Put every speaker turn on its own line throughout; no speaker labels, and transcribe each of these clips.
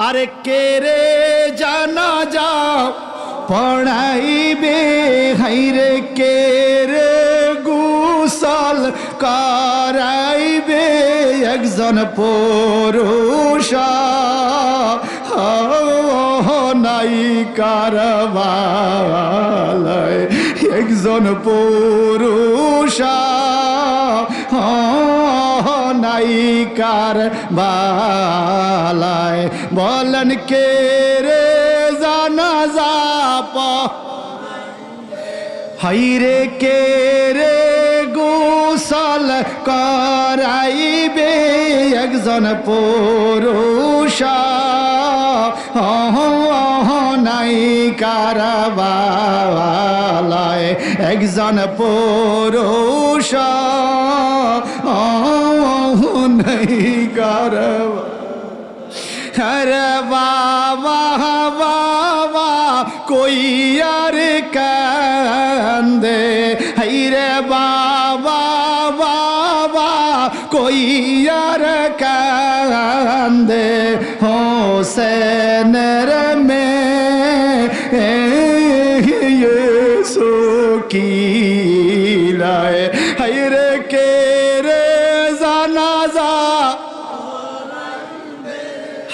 আরে কে রে জানাজা পড়াইবে হাইরে কে রে গোসল করাইবে একজন পুরুষ নাই কারবালায় একজন পুরুষ নাই কারবালায় বলেন কে রে জানাজা হাইরে কে রে গোসল করাইবে একজন পুরুষ নাই কারবালায় একজন পুরুষ নাই কারবালায় হরে বাবা বাবা কই আর কান্দে হাইরে বাবা বাবা কই আর কান্দে হোসেনের মে সুকিলায় হাইরে কে রে জানাজা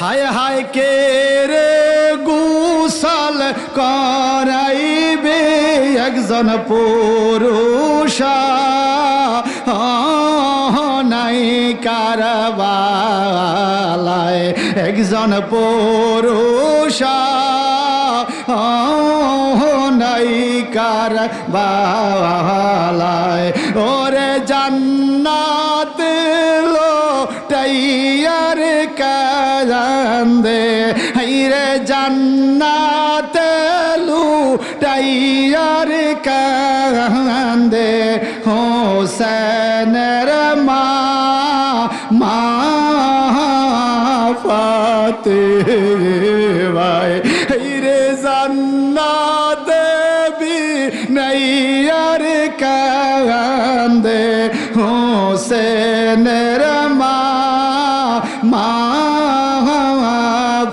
হায় হায় কে রে গোসল করাইবে একজন পুরুষ নাই কারবালায় একজন পুরুষ নাই কারবালায় ওরে জান্নাত লোটাইয়ার কান্দে হাইরে জান্নাত লুটাইয়ার কান্দে হোসেনের মা মা ফাতেমা হাইরে জান্নাত বি নাইয়ার কান্দে হোসেনের মা মা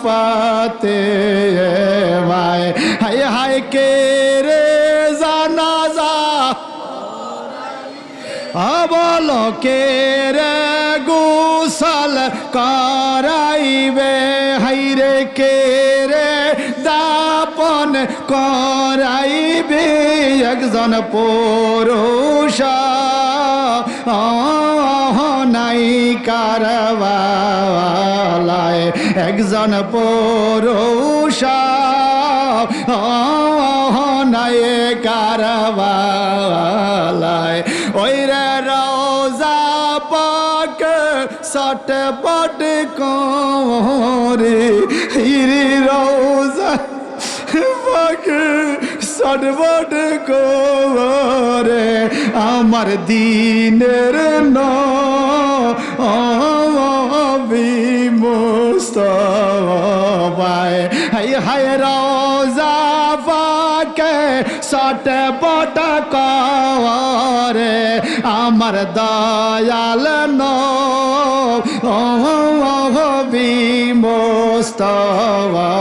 ফাতেমা হায় হায় কে রে জানাজা বল কে রে গোসল করাইবে হাইরে কে রে দাপন করাইবে একজন পুরুষ নাই কারবালায় একজন পুরুষ নাই কারবালায় ওই রে রোজা পাক সটপট করে হিরি রোজা পাক সটপট করে আমার দিনের নবী মুস্তাফা হায় হায় রোজা পাকে সটপট করে আমার দয়াল নবী মুস্তাফা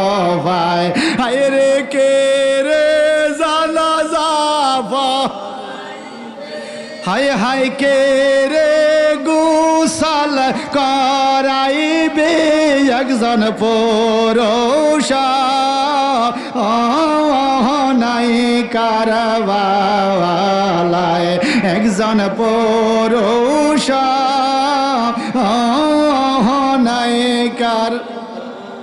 হায় রে কে রে জানাজা হায় হায় কে রে গোসল করাইবে একজন পুরুষ নাই কারবালায় একজন পুরুষ নাই কার